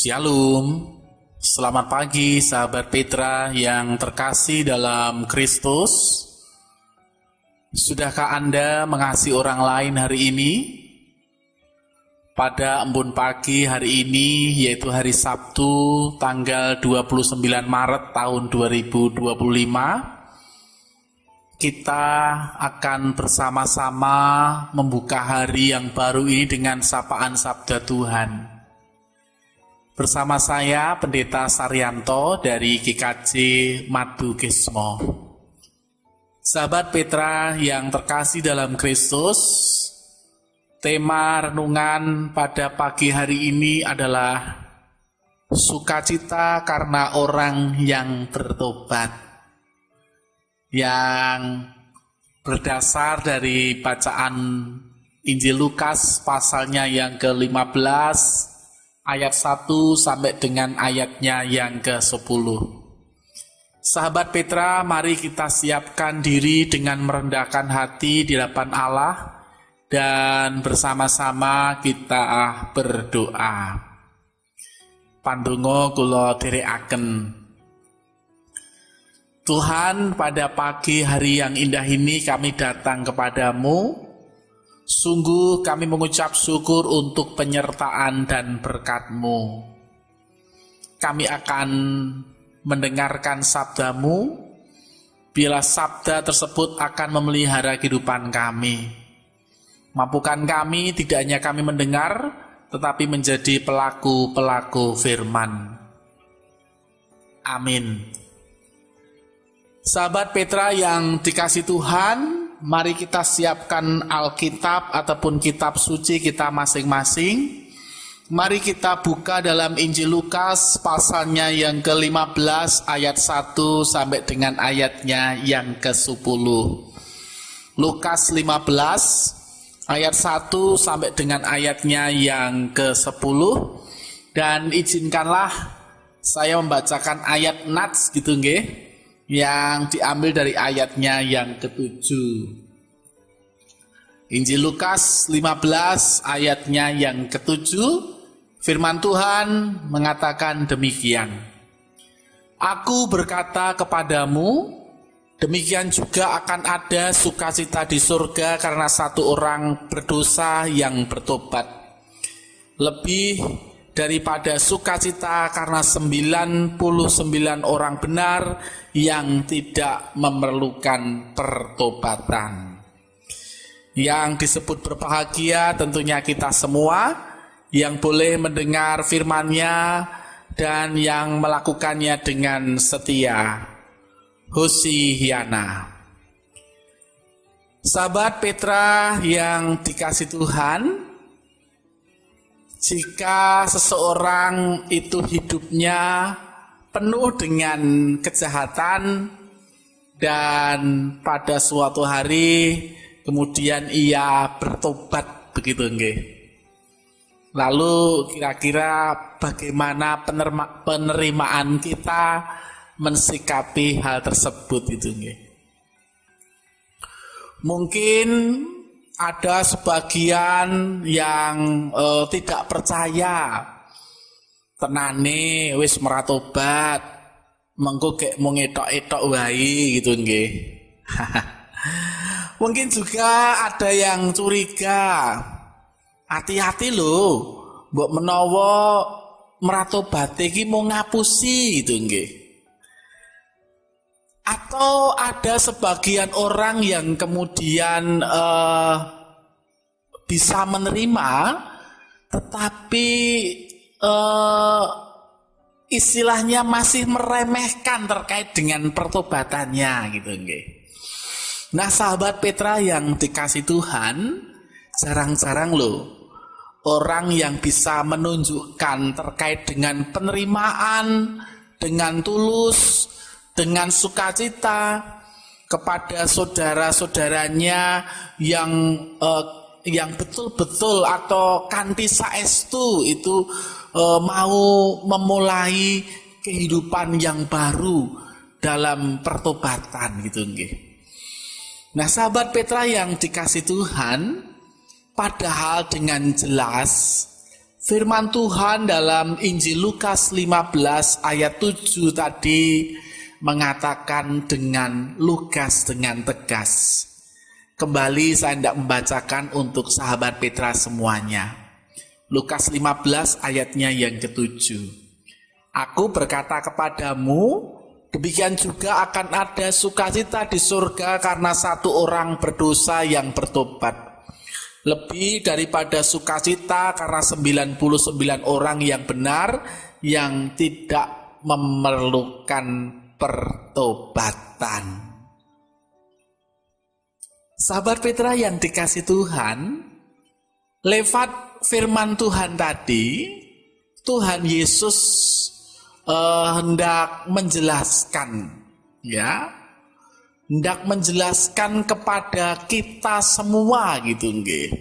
Shalom, selamat pagi sahabat Petra yang terkasih dalam Kristus. Sudahkah Anda mengasihi orang lain hari ini? Pada embun pagi hari ini, yaitu hari Sabtu tanggal 29 Maret tahun 2025, kita akan bersama-sama membuka hari yang baru ini dengan sapaan Sabda Tuhan. Bersama saya, Pendeta Saryanto dari GKJ Madu Gesmo. Sahabat Petra yang terkasih dalam Kristus, tema renungan pada pagi hari ini adalah sukacita karena orang yang bertobat, yang berdasar dari bacaan Injil Lukas pasalnya yang ke-15 ayat 1 sampai dengan ayatnya yang ke-10. Sahabat Petra, mari kita siapkan diri dengan merendahkan hati di hadapan Allah dan bersama-sama kita berdoa. Pandonga kula dherekaken. Tuhan, pada pagi hari yang indah ini kami datang kepadamu. Sungguh kami mengucap syukur untuk penyertaan dan berkat-Mu. Kami akan mendengarkan sabda-Mu, bila sabda tersebut akan memelihara kehidupan kami. Mampukan kami tidak hanya kami mendengar, tetapi menjadi pelaku-pelaku firman. Amin. Sahabat Petra yang dikasihi Tuhan, mari kita siapkan Alkitab ataupun kitab suci kita masing-masing. Mari kita buka dalam Injil Lukas pasalnya yang ke-15 ayat 1 sampai dengan ayatnya yang ke-10. Lukas 15 ayat 1 sampai dengan ayatnya yang ke-10. Dan izinkanlah saya membacakan ayat nats gitu nggih, yang diambil dari ayatnya yang ke-7. Injil Lukas 15 ayatnya yang ke-7, firman Tuhan mengatakan demikian. Aku berkata kepadamu, demikian juga akan ada sukacita di surga karena satu orang berdosa yang bertobat, lebih daripada sukacita karena 99 orang benar yang tidak memerlukan pertobatan. Yang disebut berbahagia tentunya kita semua yang boleh mendengar firman-Nya dan yang melakukannya dengan setia. Hosiana. Sahabat Petra yang dikasihi Tuhan, jika seseorang itu hidupnya penuh dengan kejahatan dan pada suatu hari kemudian ia bertobat begitu nggih. Lalu kira-kira bagaimana penerimaan kita mensikapi hal tersebut itu nggih. Mungkin ada sebagian yang tidak percaya, tenane wis meratobat, mengko gek mung etok-etok wae gitu nggih. Mungkin juga ada yang curiga, hati-hati lho, mbok menawa meratobat iki mau ngapusi gitu nggih. Atau ada sebagian orang yang kemudian bisa menerima, tetapi istilahnya masih meremehkan terkait dengan pertobatannya gitu nggih. Nah, sahabat Petra yang dikasihi Tuhan, jarang-jarang loh orang yang bisa menunjukkan terkait dengan penerimaan dengan tulus, dengan sukacita kepada saudara-saudaranya yang betul-betul atau kanthi saestu itu mau memulai kehidupan yang baru dalam pertobatan gitu nggih. Nah, sahabat Petra yang dikasihi Tuhan, padahal dengan jelas Firman Tuhan dalam Injil Lukas 15 ayat 7 tadi mengatakan dengan lugas, dengan tegas. Kembali saya tidak membacakan untuk sahabat Petra semuanya. Lukas 15 ayatnya yang ke-7. Aku berkata kepadamu, demikian juga akan ada sukacita di surga karena satu orang berdosa yang bertobat. Lebih daripada sukacita karena 99 orang yang benar yang tidak memerlukan pertobatan. Sahabat Petra yang dikasih Tuhan, lewat firman Tuhan tadi, Tuhan Yesus hendak menjelaskan, hendak menjelaskan kepada kita semua gitu nggih.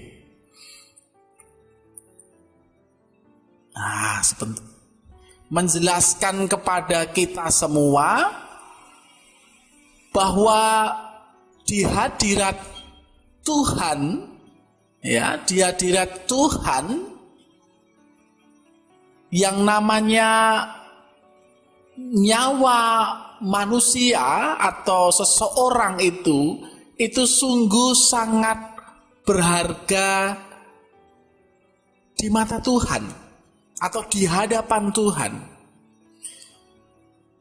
Menjelaskan kepada kita semua bahwa di hadirat Tuhan, di hadirat Tuhan yang namanya nyawa manusia atau seseorang itu sungguh sangat berharga di mata Tuhan atau di hadapan Tuhan.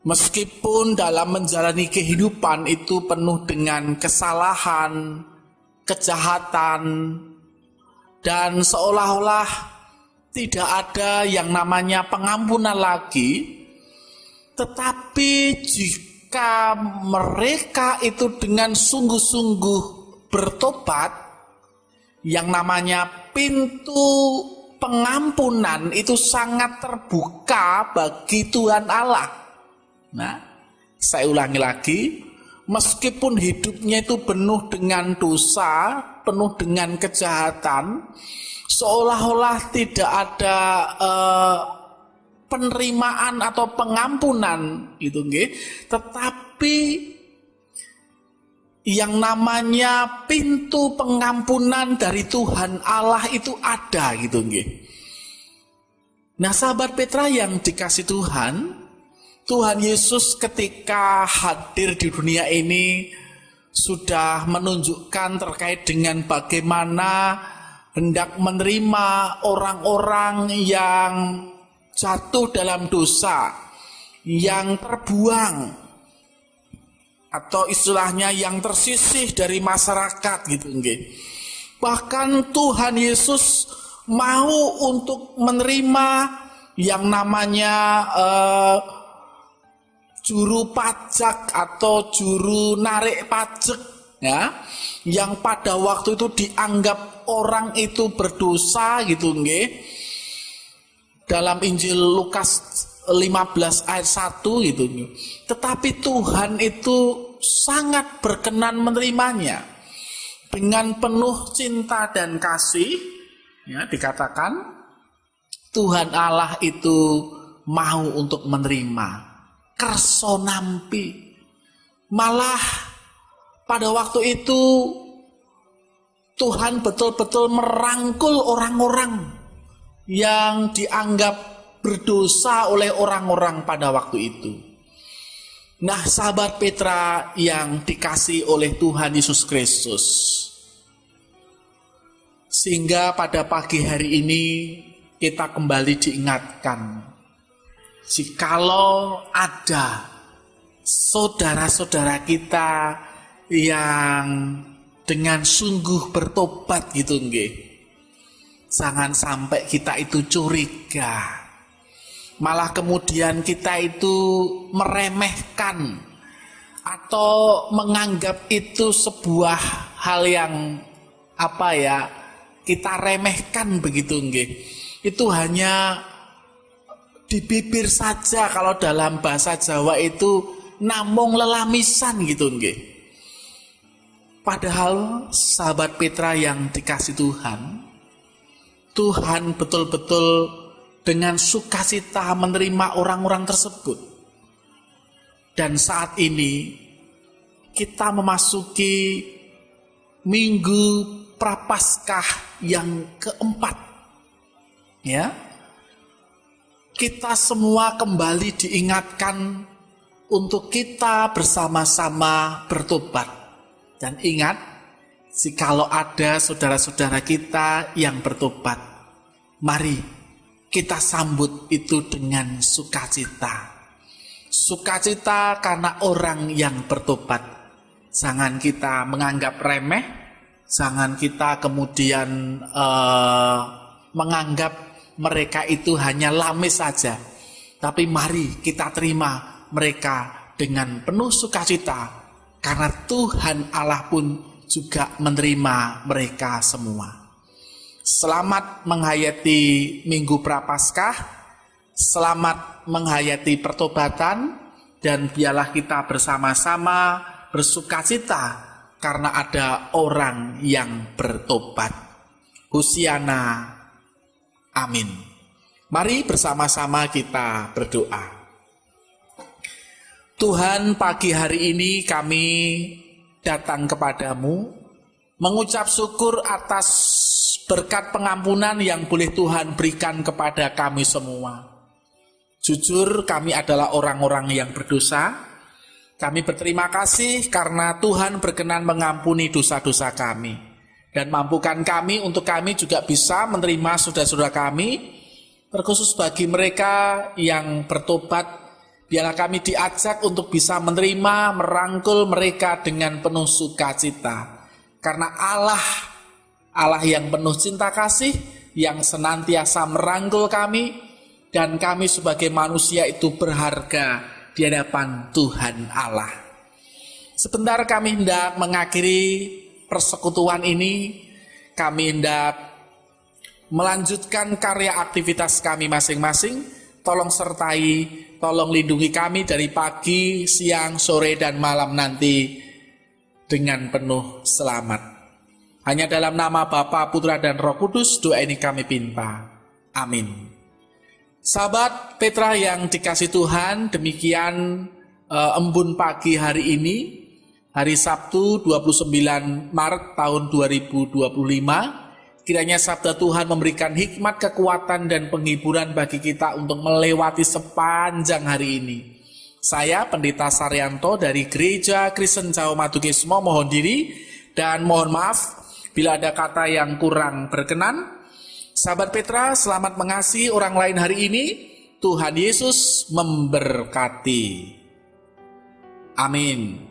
Meskipun dalam menjalani kehidupan itu penuh dengan kesalahan, kejahatan, dan seolah-olah tidak ada yang namanya pengampunan lagi. Tetapi jika mereka itu dengan sungguh-sungguh bertobat, yang namanya pintu pengampunan itu sangat terbuka bagi Tuhan Allah. Nah, saya ulangi lagi, meskipun hidupnya itu penuh dengan dosa, penuh dengan kejahatan, seolah-olah tidak ada penerimaan atau pengampunan gitu nggih. Tetapi yang namanya pintu pengampunan dari Tuhan Allah itu ada gitu nggih. Nah, sahabat Petra yang dikasih Tuhan, Tuhan Yesus ketika hadir di dunia ini sudah menunjukkan terkait dengan bagaimana hendak menerima orang-orang yang jatuh dalam dosa, yang terbuang, atau istilahnya yang tersisih dari masyarakat gitu nggih. Bahkan Tuhan Yesus mau untuk menerima yang namanya juru pajak atau juru narik pajak, yang pada waktu itu dianggap orang itu berdosa gitu nggih. Dalam Injil Lukas 15 ayat 1 gitu. Tetapi Tuhan itu sangat berkenan menerimanya. Dengan penuh cinta dan kasih, dikatakan Tuhan Allah itu mau untuk menerima. Kerso nampi. Malah pada waktu itu Tuhan betul-betul merangkul orang-orang yang dianggap berdosa oleh orang-orang pada waktu itu. Nah, sahabat Petra yang dikasih oleh Tuhan Yesus Kristus, sehingga pada pagi hari ini kita kembali diingatkan, jikalau ada saudara-saudara kita yang dengan sungguh bertobat gitu nggih, jangan sampai kita itu curiga, malah kemudian kita itu meremehkan atau menganggap itu sebuah hal yang kita remehkan begitu nggih. Itu hanya di bibir saja, kalau dalam bahasa Jawa itu namung lelamisan gitu nggih. Padahal sahabat Petra yang dikasih Tuhan, Tuhan betul-betul dengan sukacita menerima orang-orang tersebut. Dan saat ini kita memasuki minggu Prapaskah yang keempat. kita semua kembali diingatkan untuk kita bersama-sama bertobat. Dan ingat, jikalau ada saudara-saudara kita yang bertobat, mari kita sambut itu dengan sukacita. Sukacita karena orang yang bertobat. Jangan kita menganggap remeh, jangan kita kemudian menganggap mereka itu hanya lamis saja. Tapi mari kita terima mereka dengan penuh sukacita, karena Tuhan Allah pun juga menerima mereka semua. Selamat menghayati Minggu Prapaskah, selamat menghayati pertobatan, dan biarlah kita bersama-sama bersukacita karena ada orang yang bertobat. Hosiana. Amin. Mari bersama-sama kita berdoa. Tuhan, pagi hari ini kami datang kepadamu, mengucap syukur atas berkat pengampunan yang boleh Tuhan berikan kepada kami semua. Jujur, kami adalah orang-orang yang berdosa. Kami berterima kasih karena Tuhan berkenan mengampuni dosa-dosa kami. Dan mampukan kami untuk kami juga bisa menerima saudara-saudara kami, terkhusus bagi mereka yang bertobat, biarlah kami diajak untuk bisa menerima, merangkul mereka dengan penuh sukacita. Karena Allah yang penuh cinta kasih, yang senantiasa merangkul kami, dan kami sebagai manusia itu berharga di hadapan Tuhan Allah. Sebentar kami hendak mengakhiri persekutuan ini, kami hendak melanjutkan karya aktivitas kami masing-masing. Tolong sertai, tolong lindungi kami dari pagi, siang, sore, dan malam nanti dengan penuh selamat. Hanya dalam nama Bapa, Putra, dan Roh Kudus doa ini kami pinta. Amin. Sahabat Petra yang dikasih Tuhan, demikian embun pagi hari ini, hari Sabtu 29 Maret tahun 2025, kiranya sabda Tuhan memberikan hikmat, kekuatan, dan penghiburan bagi kita untuk melewati sepanjang hari ini. Saya Pendeta Saryanto dari Gereja Kristen Jawa Madukismo mohon diri dan mohon maaf bila ada kata yang kurang berkenan. Sahabat Petra, selamat mengasihi orang lain hari ini. Tuhan Yesus memberkati. Amin.